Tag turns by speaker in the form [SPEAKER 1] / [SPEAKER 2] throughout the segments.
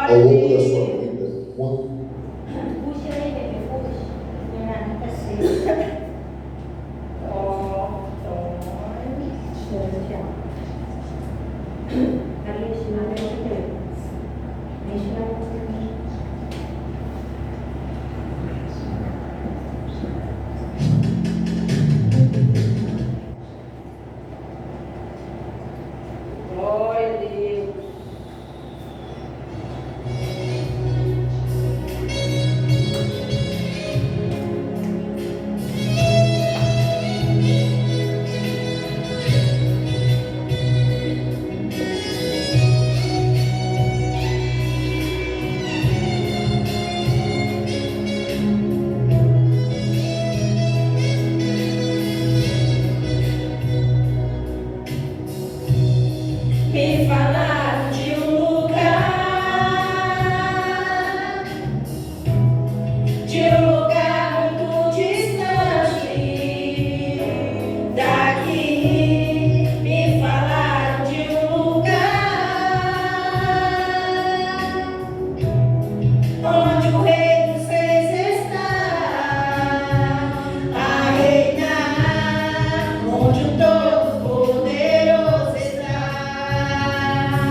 [SPEAKER 1] ao longo da sua vida, quando Onde o Todo-Poderoso está.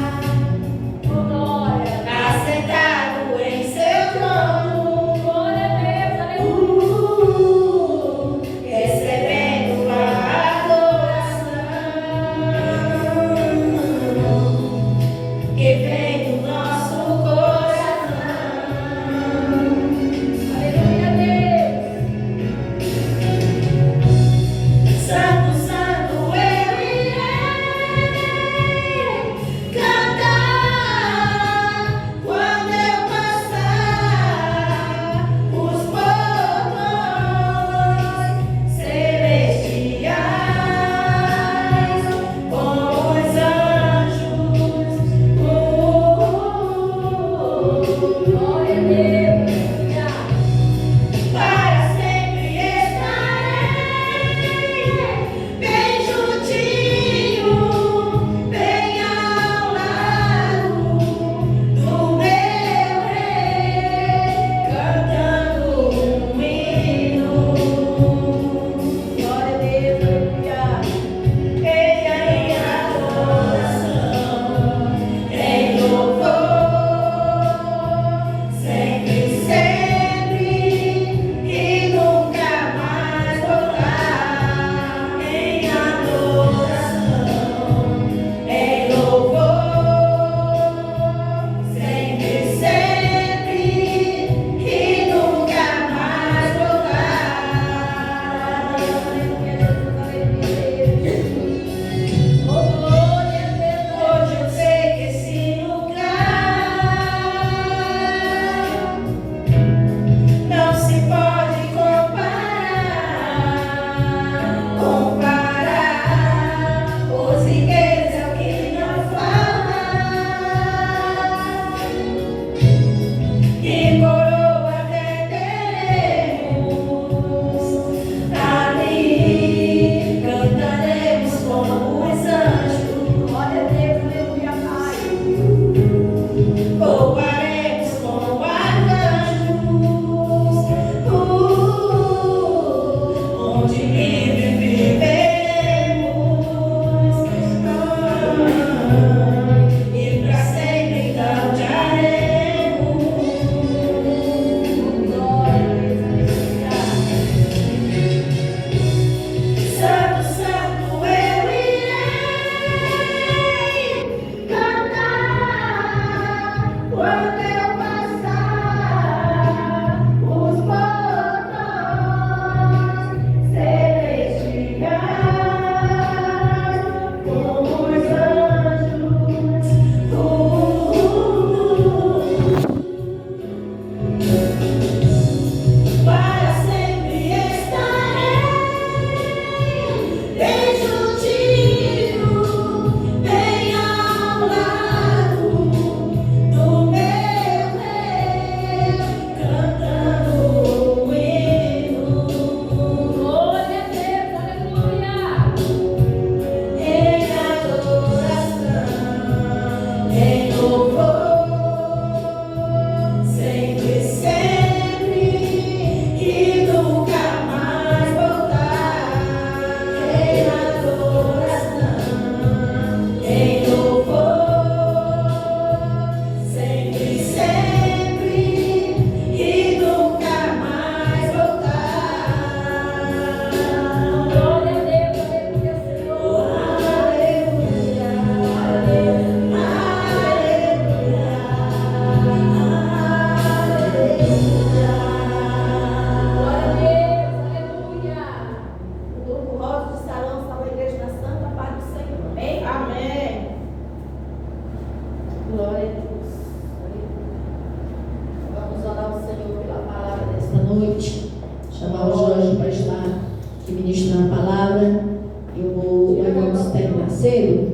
[SPEAKER 1] cedo,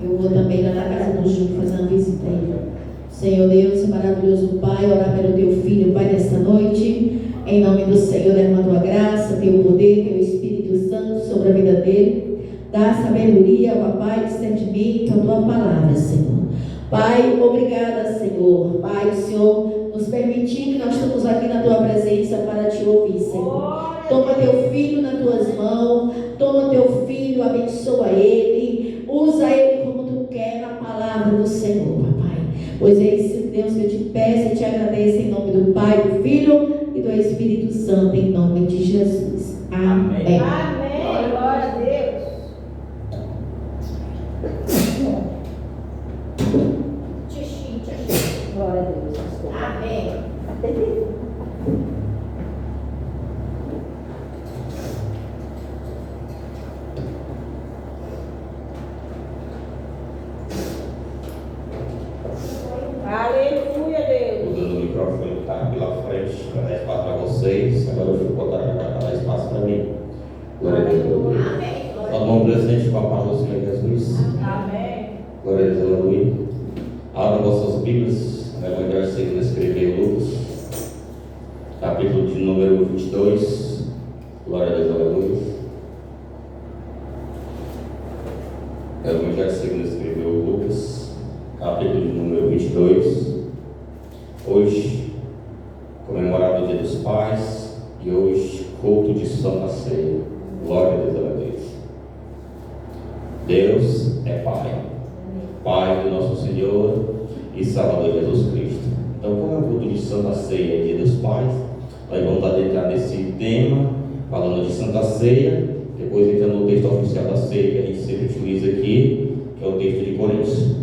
[SPEAKER 1] eu vou também lá na casa do Júnior fazer uma visita aí. Senhor Deus, maravilhoso Pai, orar pelo teu filho, Pai, nesta noite. Em nome do Senhor, derrama a tua graça, teu poder, teu Espírito Santo sobre a vida dele. Dá sabedoria, papai, discernimento, a tua palavra, Senhor. Pai, obrigada, Senhor. Pai, o Senhor nos permitir que nós estamos aqui na tua presença para te ouvir, Senhor. Toma teu filho nas tuas mãos. Toma teu filho, abençoa ele. Usa ele como tu quer na palavra do Senhor, papai. Pois é isso, Deus, que eu te peço e te agradeço em nome do Pai, do Filho e do Espírito Santo, em nome de Jesus. Amém.
[SPEAKER 2] Amém. Glória a Deus. Glória a Deus. Amém. Aleluia, Deus.
[SPEAKER 3] O microfone está aqui lá frente para dar espaço para vocês. Agora eu vou botar para dar espaço para mim. Glória a Deus.
[SPEAKER 2] Amém.
[SPEAKER 3] Nós vamos presente com a paz do Senhor Jesus.
[SPEAKER 2] Amém.
[SPEAKER 3] Glória a Deus, aleluia. Abram vossas Bíblias, no Evangelho segundo escreveu Lucas, capítulo de número 22. Glória a Deus, aleluia. Evangelho segundo escreveu Lucas, capítulo de número 22. Hoje, comemorado o Dia dos Pais, e hoje, culto de Santa Ceia. Glória a Deus, aleluia. Deus é Pai. Pai do nosso Senhor e Salvador Jesus Cristo. Então, como é o culto de Santa Ceia, Dia dos Pais, nós vamos adentrar nesse tema, falando de Santa Ceia, depois entrando no texto oficial da ceia, que a gente sempre utiliza aqui, que é o texto de Coríntios.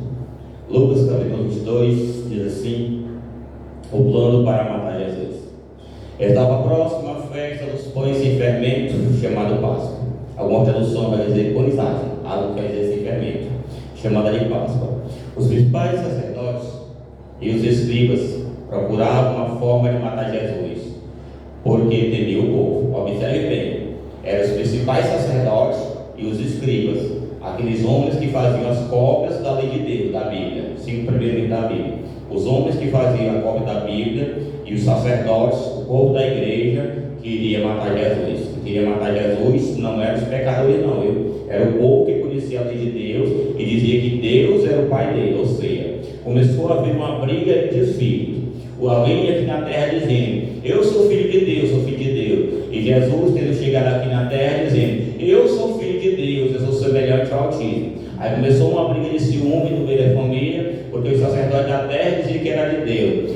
[SPEAKER 3] Lucas, capítulo 22, diz assim: o plano para matar Jesus. Estava próxima a festa dos pães sem fermento, chamado Páscoa. Alguma tradução vai dizer pães, algo quer dizer sem fermento, chamada de Páscoa. Os principais sacerdotes e os escribas procuravam uma forma de matar Jesus, porque temiam o povo. Observe bem, eram os principais sacerdotes e os escribas, aqueles homens que faziam as cópias da lei de Deus, da Bíblia, 5 primeiros da Bíblia. Os homens que faziam a cópia da Bíblia e os sacerdotes, o povo da igreja, que iria matar Jesus. Que queria matar Jesus não eram os pecadores, não, era o povo que conhecia a lei de Deus e dizia que Deus era o pai dele. Ou seja, começou a haver uma briga entre os filhos. Alguém aqui na terra dizendo: eu sou filho de Deus, sou filho de Deus. E Jesus tendo chegado aqui na terra dizendo: eu sou filho de Deus, eu sou semelhante ao Altíssimo. Aí começou uma briga de ciúme no meio da família, porque os sacerdotes da terra diziam que era de Deus,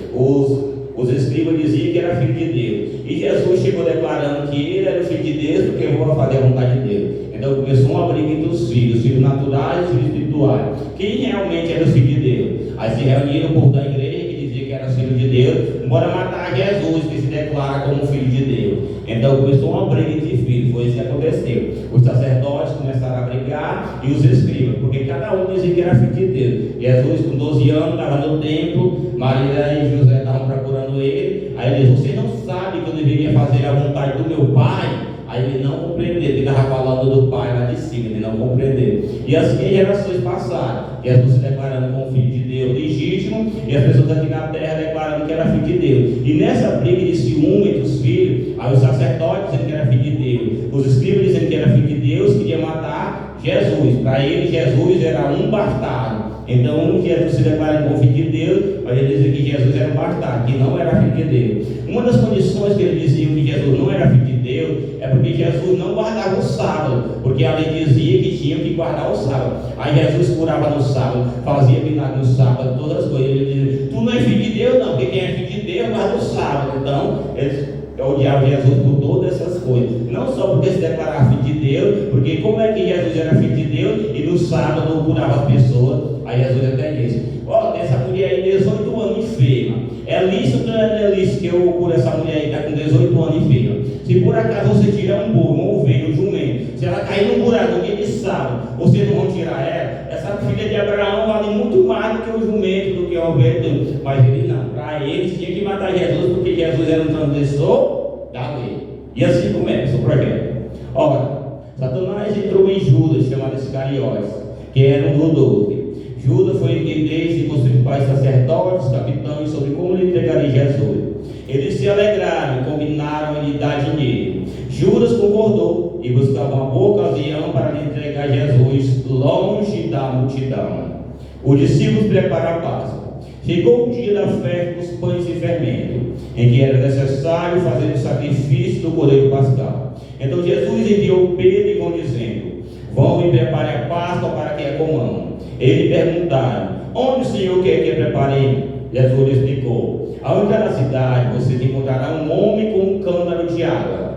[SPEAKER 3] os escribas diziam que era filho de Deus, e Jesus chegou declarando que ele era o filho de Deus, porque eu vou fazer a vontade de Deus. Então começou uma briga entre os filhos naturais e os filhos espirituais. Quem realmente era o filho de Deus? Aí se reuniram o povo da igreja que dizia que era filho de Deus, bora matar Jesus, que se declara como filho de Deus. Então começou uma briga entre filhos, foi isso que aconteceu. Os sacerdotes começaram a brigar e os escribas, porque cada um dizia que era filho de Deus. Jesus com 12 anos estava no templo, Maria e José estavam procurando ele. Aí ele disse: você não sabe que eu deveria fazer a vontade do meu pai? Aí ele não compreendeu, ele estava falando do pai lá de cima, ele não compreendeu. E assim gerações passaram, Jesus se declarando como filho de Deus legítimo, e as pessoas aqui na terra declarando que era filho de Deus. E nessa briga de ciúme entre os filhos, aí os sacerdotes dizendo que era filho de Deus, os escribas dizendo que era filho de Deus, queria matar Jesus. Para ele, Jesus era um bastardo. Então, Jesus se declara como filho de Deus, mas ele dizia que Jesus era um bastardo, que não era filho de Deus. Uma das condições que ele dizia que Jesus não era filho de Deus é porque Jesus não guardava o sábado, porque a lei dizia que tinha que guardar o sábado. Aí Jesus curava no sábado, fazia milagre no sábado, todas as coisas. Ele dizia: tu não é filho de Deus, não, porque quem é filho de Deus guarda o sábado. Então, eles odiavam Jesus por todas essas coisas, não só porque se declarava filho de Deus, porque como é que Jesus era filho de Deus e no sábado curava as pessoas. Aí Jesus até disse: ó, essa mulher aí 18 anos enferma, é lícito ou não é lícito que eu cure essa mulher aí que está com 18 anos enferma? Se por acaso você tirar um burro, uma ovelha, um jumento, se ela cair num buraco no dia de sábado, vocês não vão tirar ela? Essa filha de Abraão vale muito mais do que o jumento, do que a ovelha. Mas ele não, para eles tinha que matar Jesus, porque Jesus era um transgressor da lei. E assim começa o projeto. Ora, Satanás entrou em Judas, chamado Iscariotes, que era um dos 12. Judas foi entender-se com os principais sacerdotes, capitães, sobre como lhe entregaria Jesus. Eles se alegraram e combinaram em lhe dar dinheiro. Judas concordou e buscava uma boa ocasião para lhe entregar Jesus longe da multidão. Os discípulos prepararam a Páscoa. Chegou o dia da festa dos pães sem fermento, em que era necessário fazer o sacrifício do cordeiro pascal. Então Jesus enviou Pedro e João dizendo: vão e preparem a Páscoa para que a comamos. Eles perguntaram: onde o Senhor quer que preparemos? Jesus lhe explicou: ao entrar na cidade, vocês encontrarão um homem com um cântaro de água.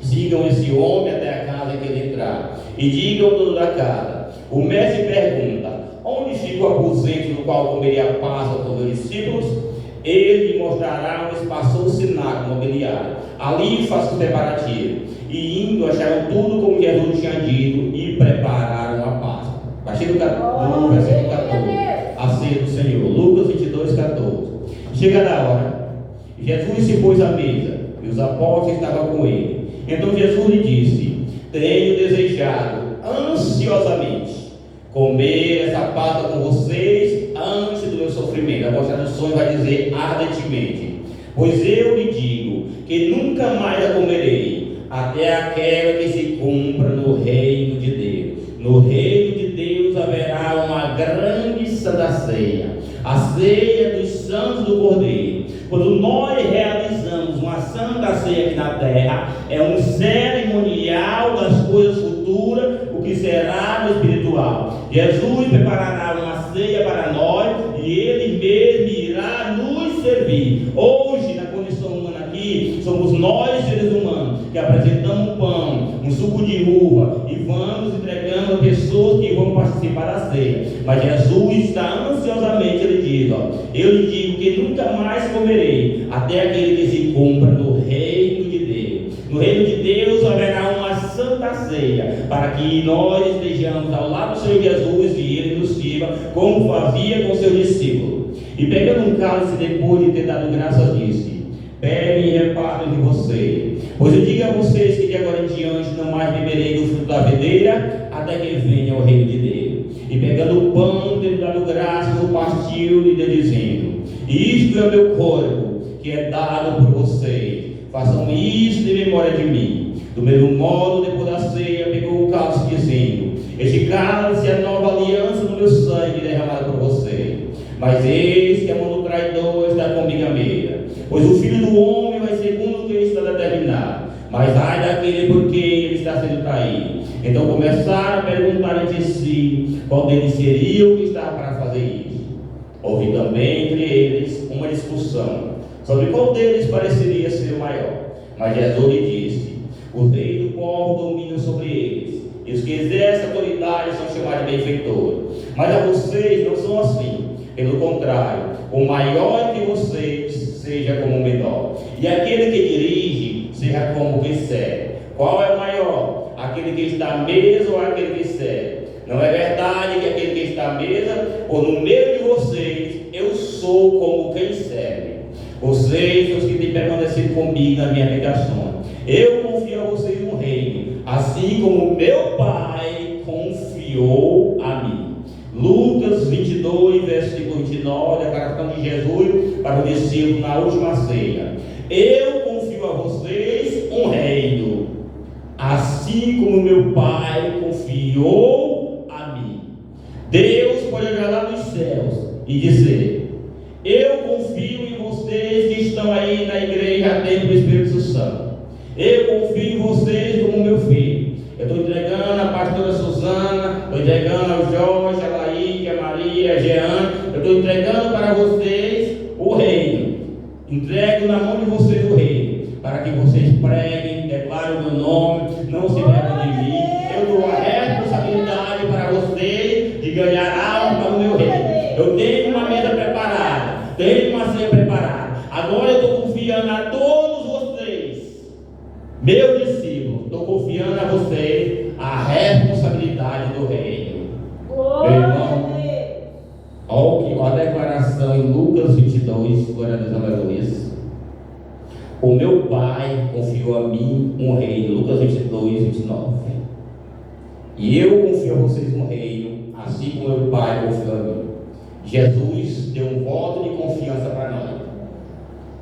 [SPEAKER 3] Sigam esse homem até a casa em que ele entrar e digam ao dono da casa: o mestre pergunta: onde fica o aposento no qual comeria a Páscoa com os meus discípulos? Ele lhe mostrará um espaçoso cenáculo mobiliário. Ali faça os preparativos. E indo, acharam tudo como Jesus tinha dito e prepararam a Páscoa. Versículo 14. A ceia do Senhor. Lucas 22, 14. Chegada a hora, Jesus se pôs à mesa e os apóstolos estavam com ele. Então Jesus lhe disse: tenho desejado ansiosamente comer essa Páscoa com vocês antes do meu sofrimento. A vossa tradução vai dizer ardentemente. Pois eu lhe digo que nunca mais a comerei, até aquela que se cumpra no reino de Deus. No reino de Deus haverá uma grande santa ceia, a ceia dos santos do Cordeiro. Quando nós realizamos uma santa ceia aqui na terra, é um cerimonial das coisas futuras, o que será no espiritual. Jesus preparará uma ceia para nós e Ele mesmo irá nos servir. Hoje, na condição humana aqui, somos nós, seres humanos, que apresentamos um pão, um suco de uva e vamos entregando a pessoas que vão participar da ceia. Mas Jesus está ansiosamente, Ele diz: eu lhe digo que nunca mais comerei, até aquele que se cumpra no reino de Deus. No reino de Deus haverá uma santa ceia, para que nós estejamos ao lado do Senhor Jesus e Ele nos sirva, como fazia com seus discípulos. E pegando um cálice, depois de ter dado graças, disse: bebem e repartem de vocês, pois eu digo a vocês que de agora em diante não mais beberei do fruto da videira, até que venha o reino de Deus. E pegando o pão, tendo dado graças, o partiu e lhe dizendo: isto é o meu corpo, que é dado por vocês. Façam isso em memória de mim. Do mesmo modo, depois da ceia, pegou o cálice, dizendo: este cálice é a nova aliança do meu sangue derramado por vocês. Mas eis que a mão do traidor está comigo à mesa. Pois o Filho do Homem vai segundo o que está determinado. Mas ai daquele por quem ele está sendo traído. Então começaram a perguntar entre si qual deles seria o que estava para fazer isso. Houve também entre eles uma discussão sobre qual deles pareceria ser o maior. Mas Jesus lhe disse: os reis do povo dominam sobre eles, e os que exercem autoridade são chamados de benfeitores. Mas a vocês não são assim. Pelo contrário, o maior entre vocês seja como o menor, e aquele que dirige seja como quem serve. Qual é o maior? Aquele que está à mesa ou aquele que serve? Não é verdade que aquele que está à mesa, ou no meio de vocês, eu sou como quem serve. Vocês são os que têm permanecido comigo na minha pregação. Eu confio a vocês um reino, assim como meu Pai confiou a mim. Lucas 22, versículo 29, a declaração de Jesus para o discípulo na última ceia: eu confio a vocês um reino, assim como meu Pai confiou a mim. Deus pode olhar lá dos céus e dizer: eu confio em vocês que estão aí na igreja dentro do Espírito Santo. Eu confio em vocês como meu filho. Eu estou entregando a pastora Suzana, estou entregando ao Jorge, a Laíque, a Maria, a Jean. Eu estou entregando para vocês o reino. Entrego na mão de vocês o reino, para que vocês preguem, declarem o meu nome, não se vergonhem de mim. Eu dou a responsabilidade para vocês de ganhar alma para o meu reino. Eu tenho uma mesa preparada, tenho uma ceia preparada. Agora eu estou confiando a todos vocês, meu discípulo, estou confiando a vocês a responsabilidade do reino. Meu irmão, olha a declaração em Lucas 22, glória a Deus, aleluia. O meu Pai confiou a mim um reino, Lucas 22, 29. E eu confio a vocês um reino, assim como meu Pai confiou em mim. Jesus deu um voto de confiança para nós.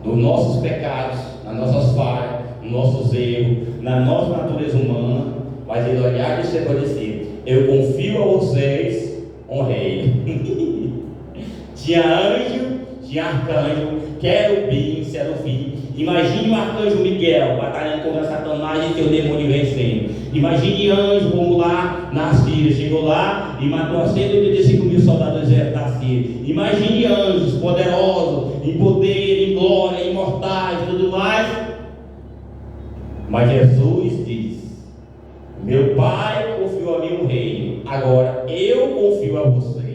[SPEAKER 3] Nos nossos pecados, nas nossas falhas, nos nossos erros, na nossa natureza humana, mas ele olhar e se dizer: eu confio a vocês, honrei. Tinha anjo, tinha arcanjo, querubim, serafim. Imagine o arcanjo Miguel batalhando contra Satanás e seu demônio vencendo. Imagine anjo, vamos lá, na Síria, chegou lá e matou 185 mil soldados do exército da Síria. Imagine anjos poderosos, em poder, em glória, imortais e tudo mais. Mas Jesus diz: meu Pai confiou a mim um reino, agora eu confio a vocês.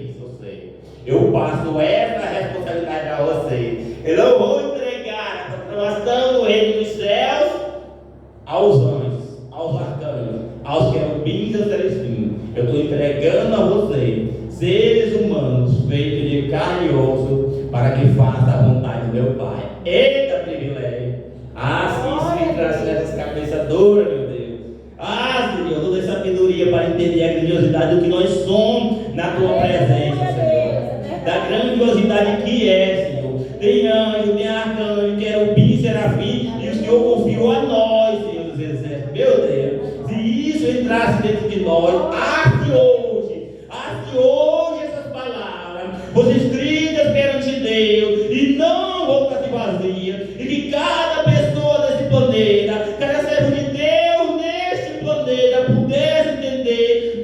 [SPEAKER 3] Eu passo essa responsabilidade a vocês. Eu não vou entregar a proclamação do reino dos céus aos anjos, aos arcanjos, aos querubins e aos serafins. Eu estou entregando a vocês, seres humanos feitos de carne e osso, para que façam a vontade do meu Pai. Eita privilégio! Ah, se isso me traz nessas cabeças duras, meu Deus. Ah, Senhor, toda essa sabedoria para entender a grandiosidade do que nós somos na tua presença, Senhor. Da grandiosidade que é, Senhor. Tem anjo, tem arcanjo, querubim, serafim, e o Senhor confiou a nós, Senhor dos exércitos. Meu Deus, se isso entrasse dentro de nós, hoje essas palavras fossem escritas perante Deus e não voltassem vazias, e que cada pessoa desse planeta, cada servo de Deus neste planeta pudesse entender,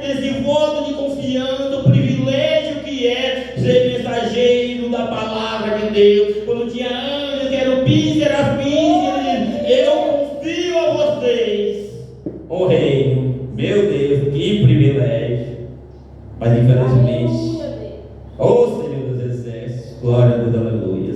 [SPEAKER 3] desse voto de confiança, o privilégio que é ser mensageiro da palavra de Deus. Quando tinha anjos, querubins, serafins, eu confio a vocês, o reino. Meu Deus, que privilégio. Mas infelizmente, Senhor dos exércitos, glória a Deus, aleluia.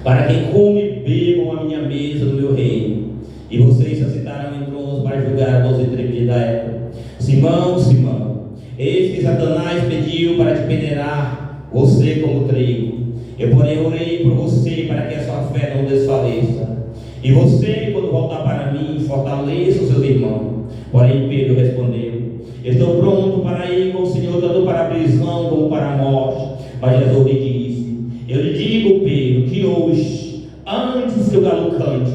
[SPEAKER 3] Para quem come e bebam a minha mesa no meu reino, e vocês se assentaram em tronos para julgar os intrépidos da época. Simão, Simão, eis que Satanás pediu para te peneirar você como trigo. Eu, porém, orei por você para que a sua fé não desfaleça. E você, quando voltar para mim, fortaleça os seus irmãos. Porém, Pedro respondeu: estou pronto para ir com o Senhor, tanto para a prisão como para a morte. Mas Jesus lhe disse: eu lhe digo, Pedro, que hoje, antes que o galo cante,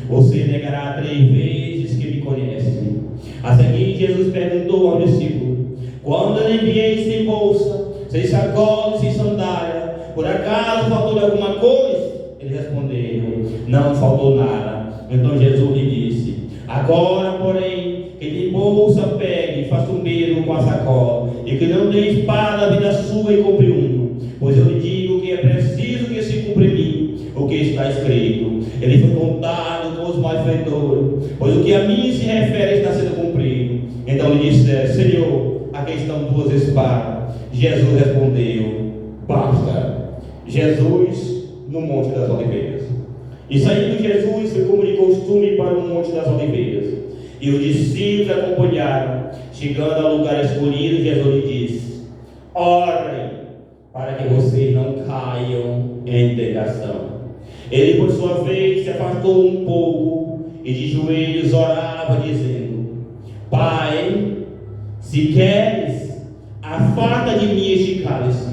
[SPEAKER 3] você negará 3 vezes que me conhece. A seguir, Jesus perguntou ao discípulo: quando eu enviei sem bolsa, sem sacola, sem sandália, por acaso faltou alguma coisa? Ele respondeu: não faltou nada. Então Jesus lhe disse: agora, porém, que de bolsa pegue e faça o mesmo com a sacola, e que não dê espada à vida sua e compre uma. Pois eu lhe digo que é preciso que se cumpra em mim o que está escrito. Ele foi contado com os malfeitores, pois o que a mim se refere está sendo cumprido. Então lhe disseram: Senhor, aqui estão 2 espadas. Jesus respondeu: basta. Jesus no Monte das Oliveiras. E saindo Jesus, foi como de costume para o Monte das Oliveiras. E os discípulos acompanharam. Chegando ao lugar escolhido, Jesus lhe disse: orem, para que vocês não caiam em tentação. Ele, por sua vez, se afastou um pouco e de joelhos orava, dizendo: Pai, se queres, afasta de mim este cálice.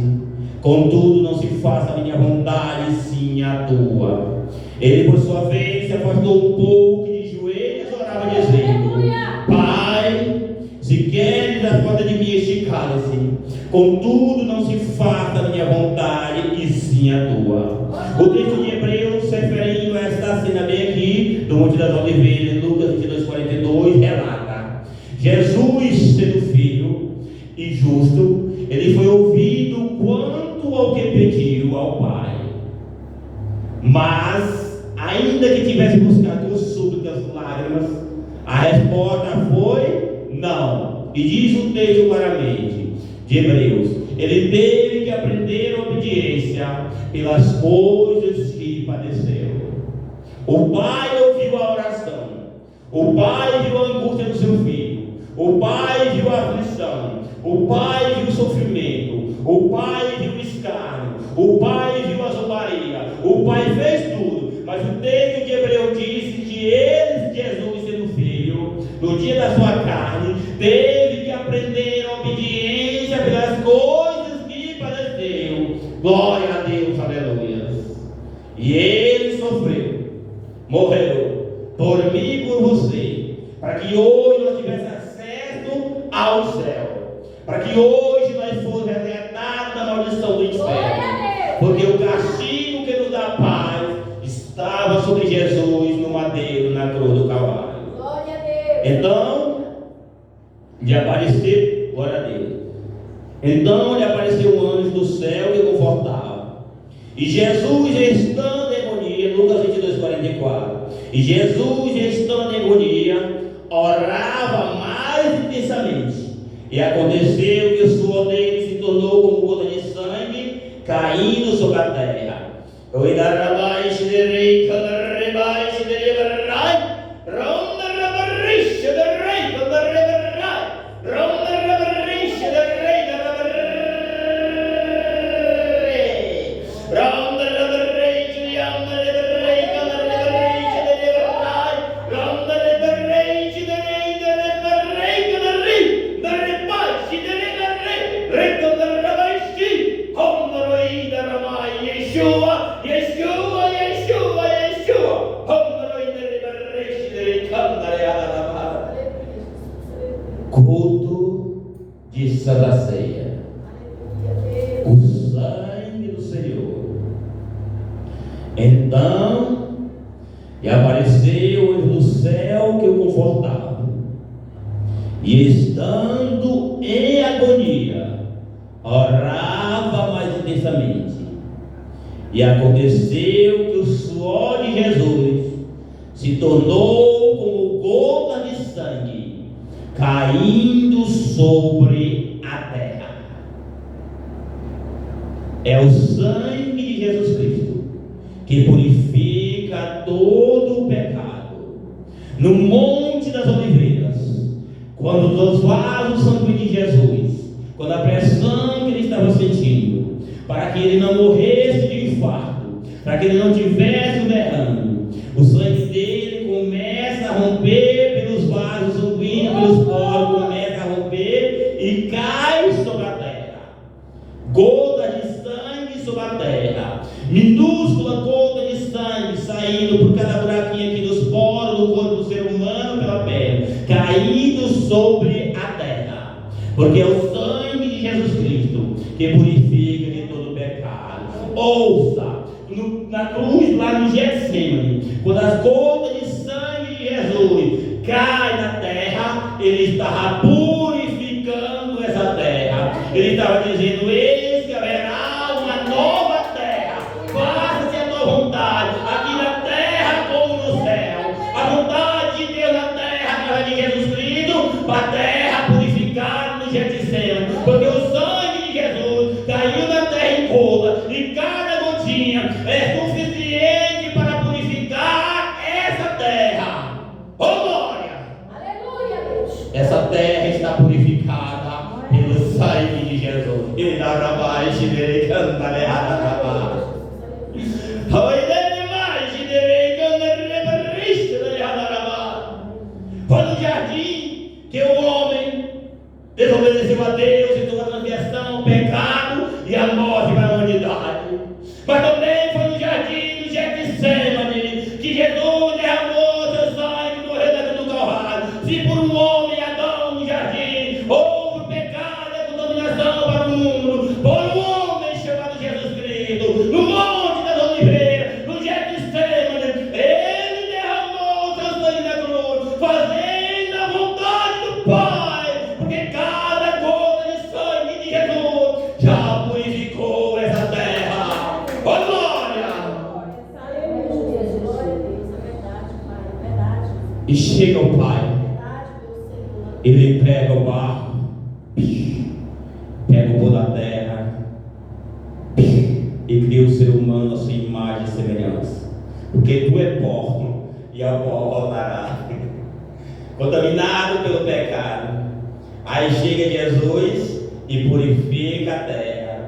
[SPEAKER 3] Contudo, não se faça a minha vontade, sim a tua. Ele, por sua vez, se afastou um pouco e de joelhos orava, dizendo: Pai, se queres, afasta de mim este cálice. Contudo, não se faça a minha vontade, e sim a tua. O texto de Hebreus, se referindo a esta cena bem aqui, do Monte das Oliveiras, Lucas 22:42, relata: Jesus, sendo filho e justo, ele foi ouvido quanto ao que pediu ao Pai. Mas, ainda que tivesse buscado com súplicas, lágrimas, a resposta foi não. E diz o texto claramente de Hebreus: ele teve que aprender a obediência pelas coisas que padeceu. O Pai ouviu a oração, o Pai viu a angústia do seu filho, o Pai viu a aflição, o Pai viu o sofrimento, o Pai viu o escárnio, o Pai viu a zombaria, o Pai fez tudo. Mas o texto de Hebreus diz que ele, Jesus, sendo filho, no dia da sua carne, teve que aprender a obediência que hoje nós tivéssemos acesso ao céu, para que hoje nós fôssemos resgatados da maldição do inferno, porque o castigo que nos dá paz estava sobre Jesus no madeiro, na cruz do Calvário. Então, lhe apareceu, glória a Deus. Então lhe apareceu um anjo do céu que o confortava. E Jesus, estando em agonia, Lucas 22:44. E Jesus, estando em agonia, orava mais intensamente. E aconteceu que o suor dele se tornou como gota de sangue caindo sobre a terra. Culto de Santa Ceia. O sangue do Senhor. Então lhe apareceu o anjo do céu que o confortava. E estando em agonia, orava mais intensamente. E aconteceu que o suor de Jesus se tornou como gota de sangue caindo sobre a terra. É o sangue de Jesus Cristo que purifica todo o pecado. No Monte das Oliveiras, quando os vasos sanguíneos de Jesus, quando a pressão que ele estava sentindo, para que ele não morresse de infarto, para que ele não tivesse um derrame, o sangue dele começa a romper pelos vasos sanguíneos, pelos poros, começa a romper e cai sobre a terra. Gota de sangue sobre a terra, minúscula gota de sangue saindo por cada buraquinho aqui dos poros do corpo do ser humano pela pele, caindo sobre a terra, porque é o sangue de Jesus Cristo que purifica de todo pecado. Ouça, na cruz lá no Getsemane, quando as gotas de sangue de Jesus caem na terra, ele estava purificando essa terra. Ele estava dizendo: eis que haverá uma nova terra, faça-se a tua vontade, aqui na terra como no céu. A vontade de Deus na terra, aquela de Jesus Cristo, para a terra purificada no Getsemane, porque o sangue de Jesus caiu na terra em gota, e cada gotinha é suficiente para purificar essa terra. Oh glória! Aleluia, Deus! Essa terra está purificada pelo sangue de Jesus. Foi no jardim que o homem desobedeceu a Deus e toda a transgressão, o pecado e a morte para a humanidade. Mas também foi no jardim do Getsemane que Jesus derramou seu sangue, morreu na cruz do Calvário. Se por um homem, Adão, no jardim, houve pecado e contaminação para o mundo, por um homem chamado Jesus Cristo, no Monte das Oliveiras, no Getsemane, ele derramou seu sangue na cruz, fazendo a vontade do Pai, porque cada gota de sangue de Jesus já purificou essa terra. Oh glória! E chega o Pai, ele pega o barro, pega o pó da terra e cria o ser humano a sua imagem e semelhança, porque tu é pó e ao pó voltará, contaminado pelo pecado. Aí chega Jesus e purifica a terra.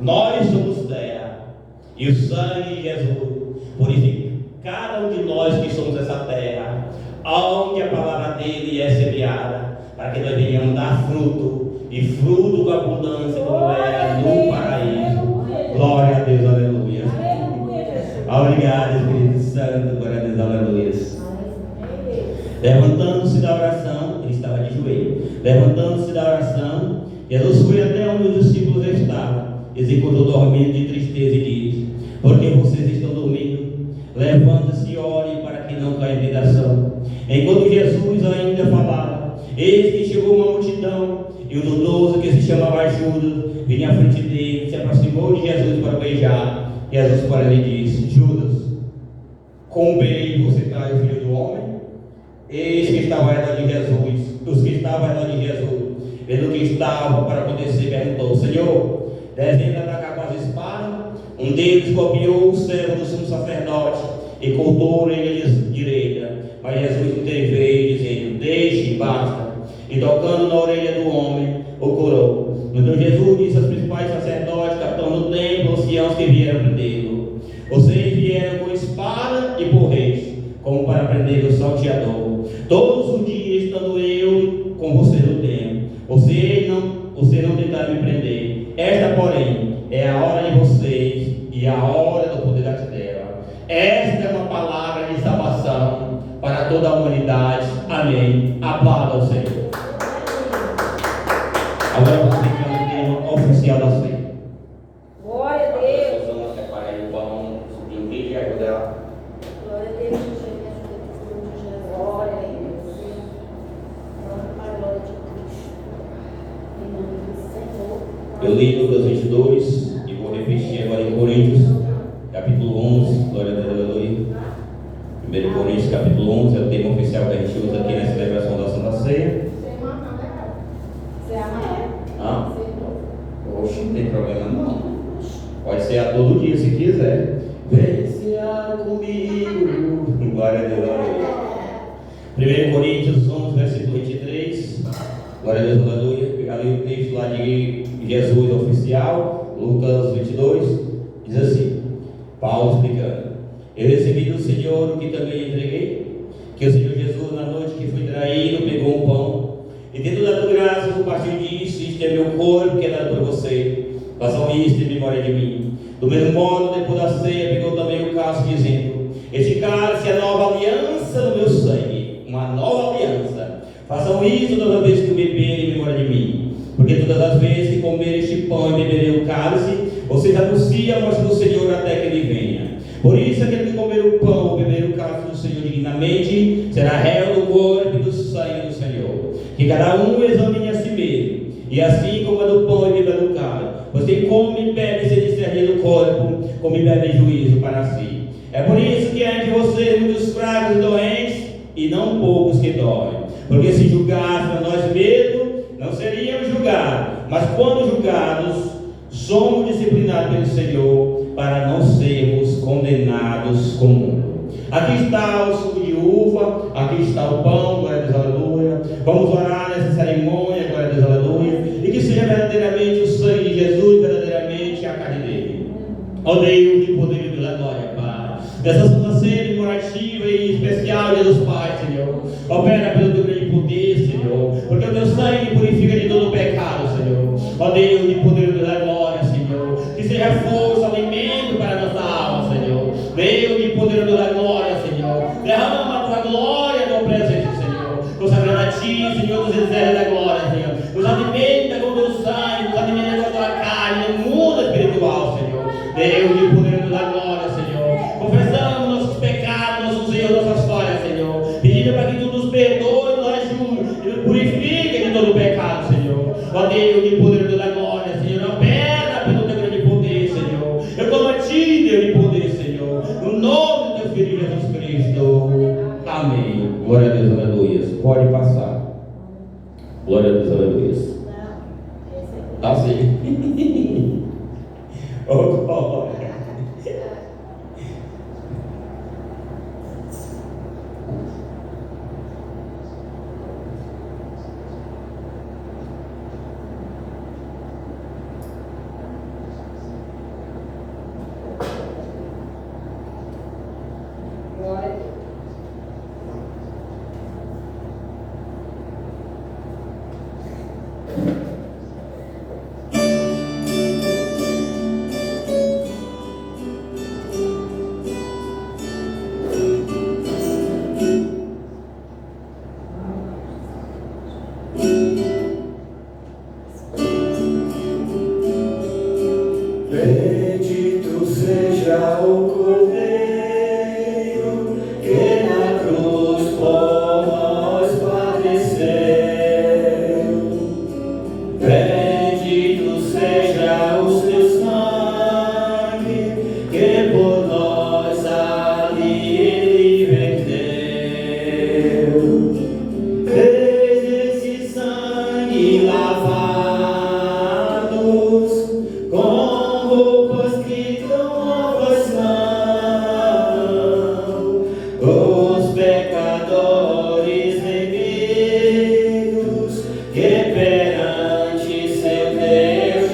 [SPEAKER 3] Nós somos terra e o sangue de Jesus purifica cada um de nós que somos essa terra, onde a palavra dele é semeada, para que nós venhamos dar fruto, e fruto com abundância, como era no paraíso. Glória a Deus, aleluia. Obrigado, Espírito Santo, glória a Deus, aleluia. Levantando levantando-se da oração, ele estava de joelho, levantando-se da oração, Jesus foi até onde os discípulos estavam, eles encontrou dormindo de tristeza e disse: por que vocês estão dormindo? Levanta-se e ore para que não caia em tentação. Enquanto Jesus ainda falava, eis que chegou uma multidão, e um dos 12, que se chamava Judas, vinha à frente dele, se aproximou de Jesus para beijar. Jesus, para ele, disse: Judas, com bem você traz o Filho do Homem? Eis que estava ao redor de Jesus, os que estavam ao redor de Jesus, vendo o que estava para acontecer, perguntou: Senhor, devemos atacar com as espadas? Um deles copiou o servo do sumo sacerdote e cortou a orelha direita. Mas Jesus interveio, dizendo: deixe, basta. E tocando na orelha do homem, o curou. Então Jesus disse aos principais sacerdotes, capitão do templo, anciãos que vieram prendê-lo: vocês vieram com espada e porrete, como para prender o salteador. Todos os dias, estando eu com você no templo, você não tentaram me prender. Esta, porém, é a hora de vocês e a hora do poder das trevas. Esta é uma palavra de salvação para toda a humanidade. Amém. Aplauda ao Senhor. Agora vamos entrar no tema oficial da ceia.
[SPEAKER 2] Glória a Deus.
[SPEAKER 3] Vamos separar o pão, subir o vídeo e ajudar.
[SPEAKER 2] Glória a Deus. Glória a Deus. Vamos para a glória de Cristo. Em nome do Senhor.
[SPEAKER 3] Eu li Lucas 22 e vou repetir agora em Coríntios, capítulo 11. Glória a Deus, aleluia. 1 Coríntios, capítulo 11 é o tema oficial que a gente usa aqui na celebração da Santa Ceia.
[SPEAKER 2] Você ama?
[SPEAKER 3] Ah? Oxe, não tem problema não. Pode ser a todo dia se quiser. Vem cear comigo. Glória a Deus, aleluia. 1 Coríntios 11, versículo 23. Glória a Deus, aleluia. Ali o texto lá de Jesus oficial, Lucas 22, diz assim: Paulo explicando: eu recebi do Senhor o que também entreguei, que o Senhor Jesus, na noite que foi traído, pegou um pão e, tendo dado graças, compartilhou e disse: isto é meu corpo que é dado por você, façam isto em memória de mim. Do mesmo modo, depois da ceia, pegou também o cálice, dizendo: este cálice é a nova aliança no meu sangue, uma nova aliança. Façam isso todas as vezes que beberem em memória de mim. Porque todas as vezes que comerem este pão e beberem o cálice, vocês anunciam a morte do Senhor até que ele venha. Por isso, aquele que comer o pão ou beber o cálice do Senhor dignamente será réu do corpo e do sangue do Senhor. Que cada um examine a si mesmo, e assim coma do pão e beba do cálice. Pois quem come e bebe sem discernir do corpo, come e bebe juízo para si. É por isso que há entre vocês muitos fracos e doentes, e não poucos que dormem. Porque se julgássemos a nós mesmos, não seríamos julgados. Mas quando julgados, somos disciplinados pelo Senhor, para não sermos condenados com o mundo. Aqui está o suco de uva, aqui está o pão, glória a Deus, aleluia. Vamos orar nessa cerimônia, glória a Deus, aleluia. E que seja verdadeiramente o sangue de Jesus, verdadeiramente a carne dele. Ó Deus de poder e da glória, Pai. Dessa santa ceia comemorativa e especial, Jesus Pai, Senhor. Opera pelo teu grande poder, Senhor. Porque o teu sangue purifica de todo o pecado, Senhor. Ó Deus de poder e da glória, Senhor. Que seja força, alimento para a nossa alma, Senhor. Deus de poder e da glória, Senhor. Derrama a tua glória no presente, Senhor. Consagrando a ti, Senhor, dos exércitos da glória, Senhor. Nos alimenta com o teu sangue, nos alimenta com a tua carne, no mundo espiritual, Senhor. Deus de poder e da glória, Senhor. Confessamos nossos pecados, nossos erros, nossas falhas, Senhor. Pedindo para que tu nos perdoe, nos ajude e nos purifique de todo o pecado, Senhor. Ó Deus de poder e da glória, Senhor. Opera pelo teu grande poder, Senhor. Eu clamo a ti, Deus de poder, Senhor. No nome do teu Filho Jesus Cristo. Amém. Glória a Deus, aleluia. Pode passar. Glória a Deus, aleluia. Tá sim. Oh, glória.
[SPEAKER 2] Glória a Deus.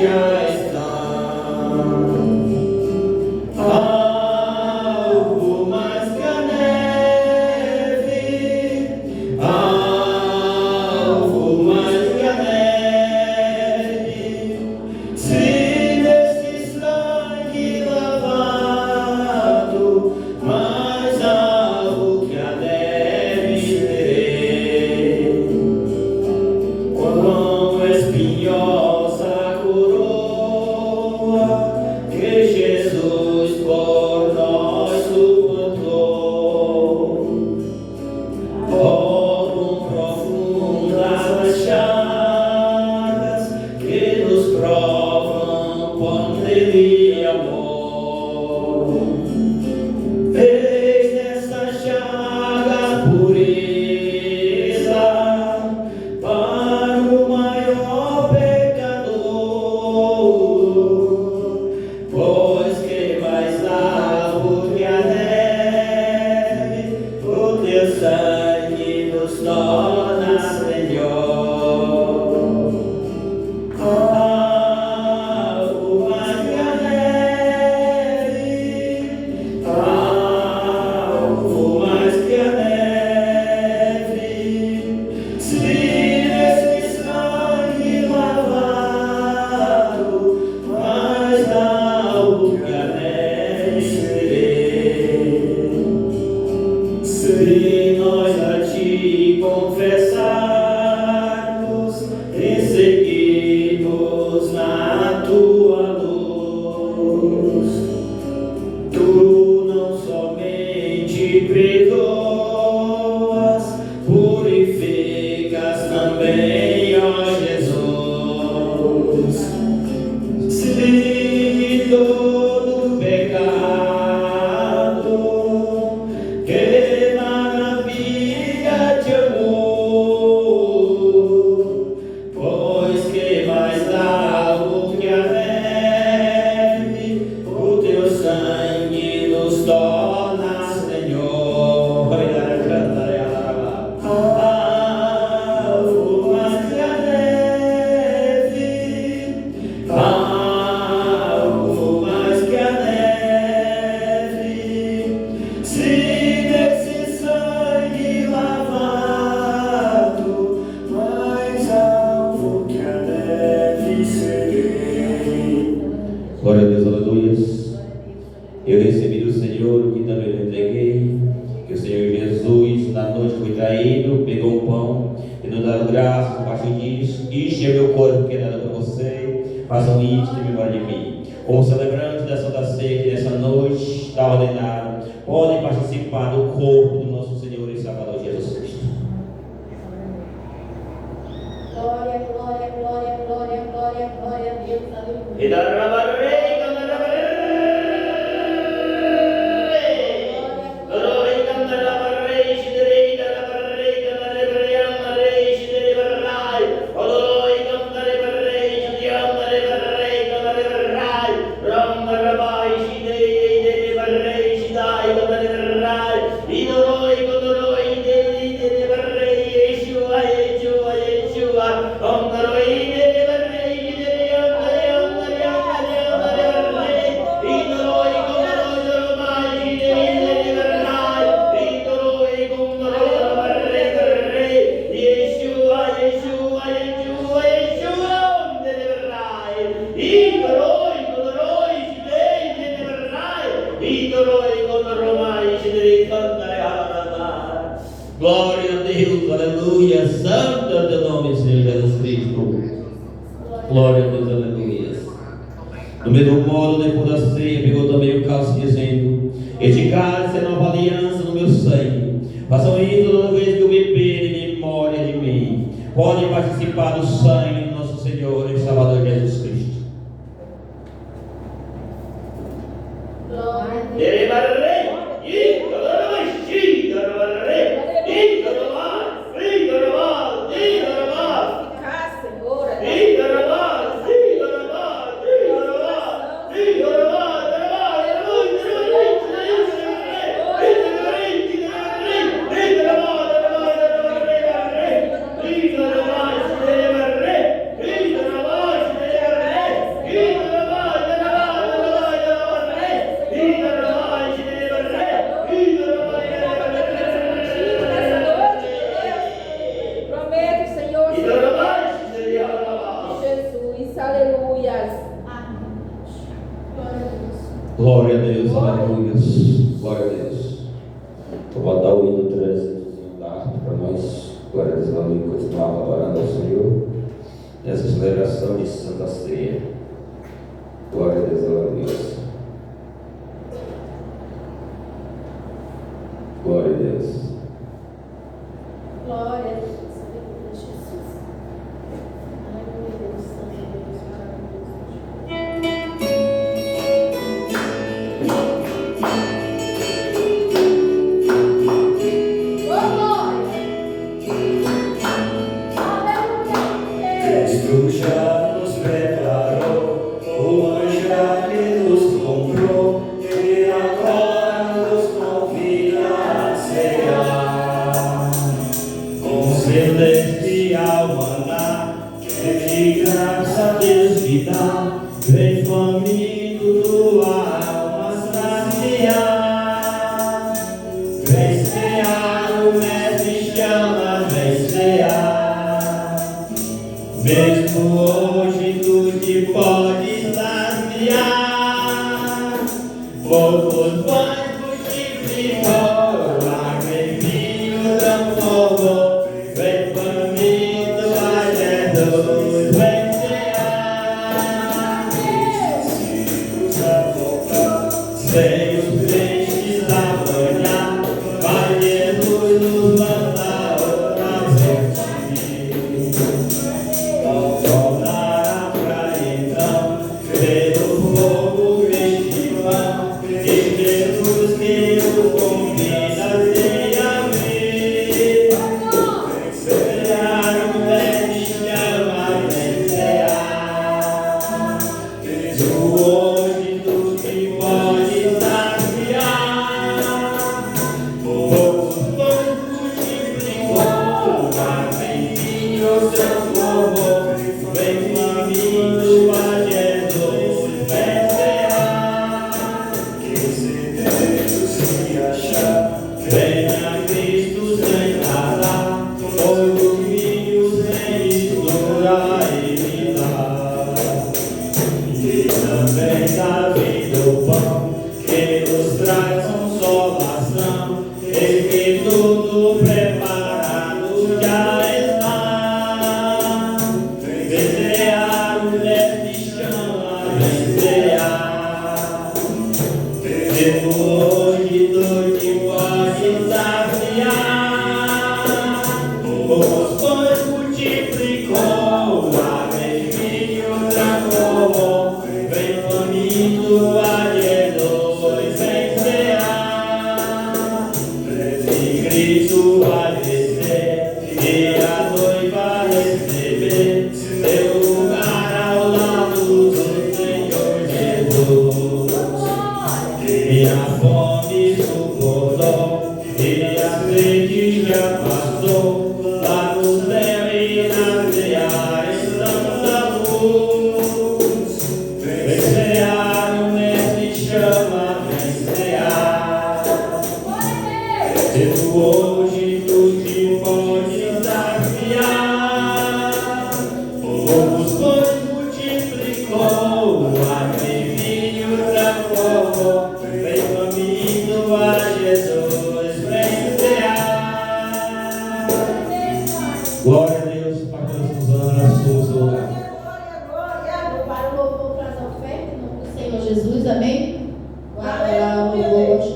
[SPEAKER 3] já está. Algo mais que a neve, algo mais que a neve, se nesse sangue lavado, mais algo que a neve serei. Quão espinhosa a coroa que Jesus por nós suportou, quão profundas as chagas que nos provam poder e amor. Fez nessa chaga pureza para o maior pecador, pois que mais largo que a neve, o teu sangue nos torna melhor. Algo mais que a neve, algo mais que a neve, se nesse sangue lavado, mais algo que a neve serei. Se nós a ti confessarmos e seguirmos na tua luz, tu não somente perdoas, purificas também, ó Jesus. Se todo pecado queima na viga de amor, pois que mais largo que a neve, o teu sangue nos torna Senhor. Algo mais que a neve, algo mais que a neve, se nesse sangue lavado, mais alvo que a neve serei. Glória a Deus, aleluias. Eu recebi do Senhor o que também lhe entreguei, que o Senhor Jesus na noite foi traído, pegou um pão e nos dando graças, partiu disso, isto é meu corpo que é dado para você, façam isto em memória de mim. Como celebrante da Santa Ceia que nessa noite está ordenado, podem participar do corpo do nosso Senhor e Salvador Jesus Cristo.
[SPEAKER 2] Glória, glória, glória, glória, glória, glória a Deus, aleluia.
[SPEAKER 3] E da rabarei, glória a Deus, aleluia, santo é o teu nome, Senhor Jesus Cristo. Glória a Deus, aleluia. Do mesmo modo, depois da ceia, pegou também o cálice, dizendo: este cálice é a nova aliança no meu sangue. Façam isso toda vez que eu beber em memória de mim. Podem participar do sangue do nosso Senhor e Salvador Jesus Cristo.
[SPEAKER 2] Glória a Deus. Jesus. Aleluias. Amém.
[SPEAKER 3] Glória a Deus. Glória a Deus, aleluia. Glória a Deus. Eu vou dar o hino 300 da arte para nós. Glória a Deus, aleluia. Continuar adorando ao Senhor nessa celebração de Santa Ceia. Glória a Deus, aleluia. Glória a Deus.
[SPEAKER 2] Glória a Deus. Aleluia, Jesus. Aleluia, Deus Santo, Deus maravilhoso.
[SPEAKER 4] Cristo já nos preparou, o manjar que nos comprou, e agora nos convida a cear. Com celestial maná, que de graça Deus te dá, vem faminto tua alma saciar. Vem cear, o mestre chama, vem cear. Mesmo hoje tu te podes saciar, poucos pães multiplicou, água em vinho transformou, vem faminto a Jesus, vem cear. Sem os peixes apanhar, vai Jesus nos mandar outra vez. Tornar a praia então, pelo fogo festival, e Jesus que nos convida a abrir. Cear o mestre chama, vem cear. Tu hoje tu te podes saciar, poucos pães multiplicou, água em vinho transformou. Vem faminto a Jesus, vem cear. Que se Deus se achar, venha Cristo sem nada, fogo e vinho sem mistura e dá. E também da vida o pão, que nos traz consolação, eis que tudo preparado já está. Cear, o mestre chama, vem cear. Pelo hoje tu te podes saciar, os pães multiplicou, água em vinho transformou, vem faminto a Jesus, vem cear. Vem Cristo a descer e a noiva receber seu lugar ao lado do Senhor Jesus. E a fome suportou, e a sede já passou, lá no céu e na terra estamos à luz. Vem cear, o mestre chama, vem cear. Se tu hoje tu te podes saciar, poucos pães multiplicou, água em vinho transformou, vem faminto a Jesus, vem cear. Glória a Deus, Pai Deus nos ama, somos o lugar.
[SPEAKER 1] Para o louvor, para as ofertas, em nome do Senhor Jesus, amém? Guarda o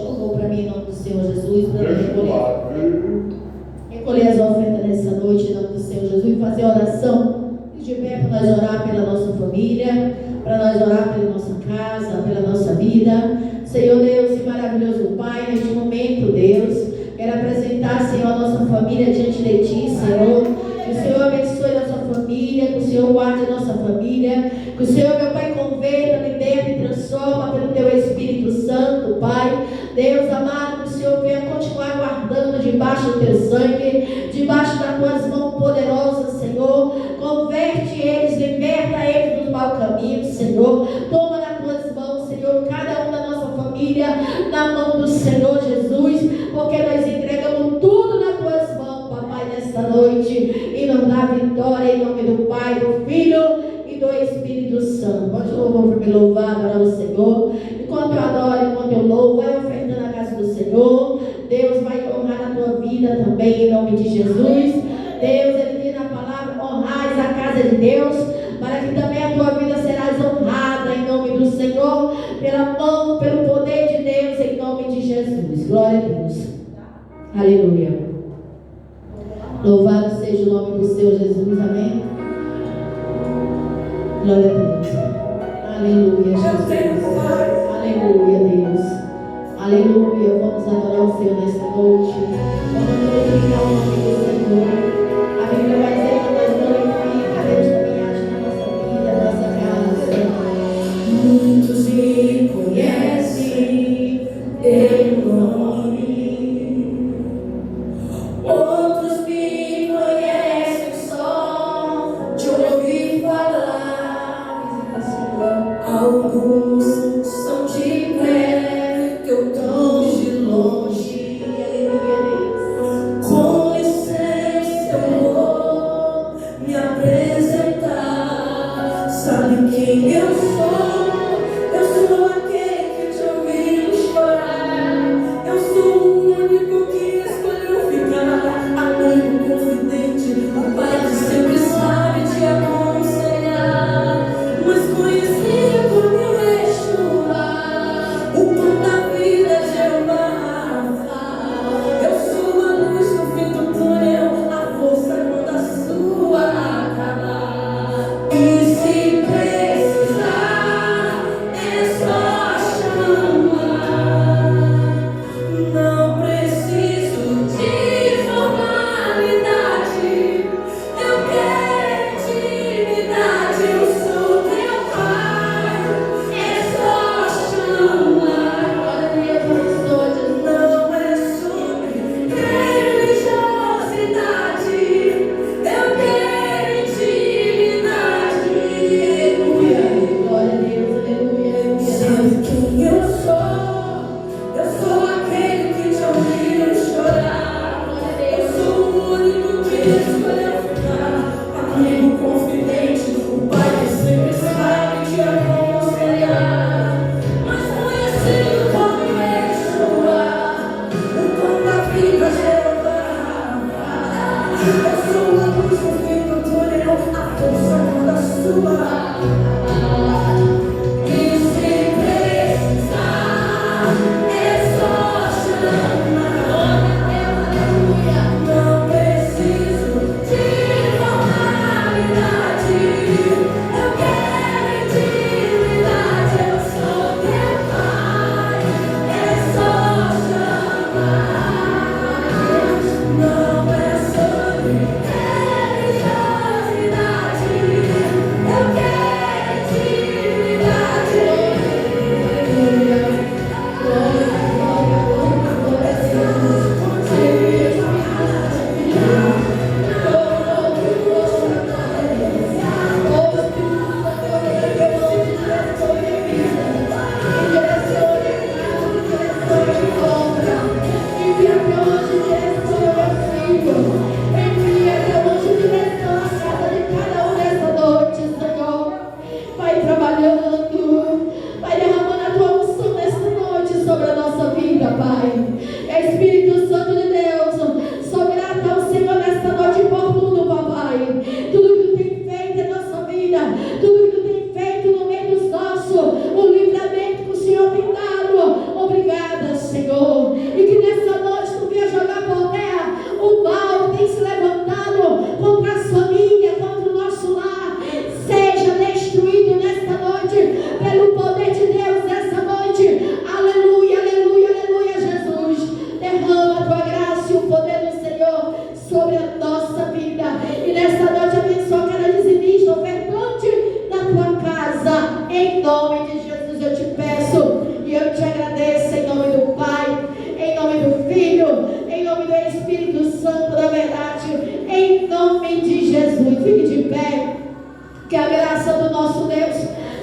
[SPEAKER 1] louvor para mim, em nome do Senhor Jesus, para recolher as ofertas nessa noite, em nome do Senhor Jesus, e fazer oração de pé para nós orar pela nossa família, para nós orar pela nossa casa, pela nossa vida. Senhor Deus e maravilhoso Pai, neste momento, Deus, quero apresentar, Senhor, a nossa família diante de Ti, Senhor. Que o Senhor abençoe a nossa família, que o Senhor guarde a nossa família, que o Senhor, meu Pai, converta, liberta e transforma pelo Teu Espírito Santo, Pai. Deus amado, que o Senhor venha continuar guardando debaixo do Teu sangue, debaixo das Tuas mãos poderosas, Senhor. Converte eles, liberta eles dos maus caminhos, Senhor. Toma nas Tuas mãos, Senhor, cada um da nossa família, na mão do Senhor Jesus, porque nós entregamos tudo nas Tuas mãos, Papai, nesta noite, e nos dá vitória em nome do Pai, do Filho e do Espírito Espírito Santo. Pode louvar para me louvar, adorar o Senhor. Enquanto eu adoro, enquanto eu louvo, vai ofertando a casa do Senhor. Deus vai honrar a tua vida também, em nome de Jesus. Deus, Ele diz na palavra, honrais a casa de Deus, para que também a tua vida será honrada, em nome do Senhor, pela mão, pelo poder de Deus, em nome de Jesus. Glória a Deus. Aleluia. Louvado seja o nome do Senhor Jesus, amém? Glória a Deus. Aleluia, Jesus. Aleluia, Deus. Aleluia. Vamos adorar o Senhor nesta noite. Vamos glorificar o nome do Senhor. A Bíblia vai dizer que nós glorifica, Deus também age na nossa vida, na nossa casa. Muitos me conhecem pelo nome, outros me conhecem só de ouvir falar. Alguns são de perto, outros de longe. Com licença eu vou me apresentar. Sabe quem eu sou? Eu sou aquele que te ouviu chorar. Eu sou o único que escolheu ficar. Amigo confidente, o pai que sempre sabe te aconselhar. Mas conhecido por meu Yeshua, o pão da vida é Jeová. Eu sou a luz no fim do túnel, a força quando a sua acabar. E se precisar, é só chamar. Não preciso de formalidade, eu quero intimidade. Eu sou teu pai, é só chamar. Glória a Deus, não é sobre religiosidade, eu quero intimidade. Glória a Deus, aleluia. Sabe quem eu sou? Eu sou aquele que te ouviu chorar. Eu sou o único que escolheu ficar. Amigo confidente, o pai que sempre sabe te aconselhar. Mas conhecido como Yeshua, o pão da vida Jeová. Eu sou a luz no fim do túnel, a força quando a sua acabar. E se precisar, é só chamar. Não preciso de formalidade, eu quero intimidade. Eu sou teu pai, é só chamar. Não é sobre religiosidade, eu quero intimidade. Vai trabalhando, vai derramando a tua unção nesta noite sobre a nossa vida, Pai. Espírito Santo de Deus, sou grata ao Senhor nesta noite por tudo, papai. Tudo que tu tem feito em nossa vida, tudo que tu tem feito no meio dos nossos, o livramento que o Senhor tem dado. Obrigada, Senhor. E que nessa noite tu venha jogar por terra o mal que tem se levantado contra a família, contra o nosso lar. Seja destruído nesta noite pelo poder de Deus nessa noite. Aleluia, aleluia, aleluia, Jesus. Derrama a tua graça e o poder do Senhor sobre a nossa vida. E nesta noite abençoa cada dizimista, ofertante na tua casa. Em nome de Jesus eu te peço e eu te agradeço em nome do Pai, em nome do Filho, em nome do Espírito Santo da verdade, em nome de Jesus. Fique de pé. Que a graça do nosso Deus,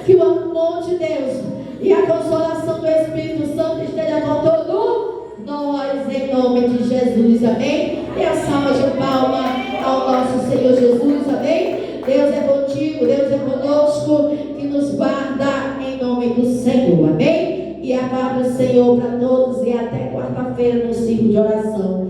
[SPEAKER 1] que o amor de Deus e a consolação do Espírito Santo esteja com todos nós, em nome de Jesus, amém? E a salva de palma ao nosso Senhor Jesus, amém? Deus é contigo, Deus é conosco. quarta-feira no círculo de oração.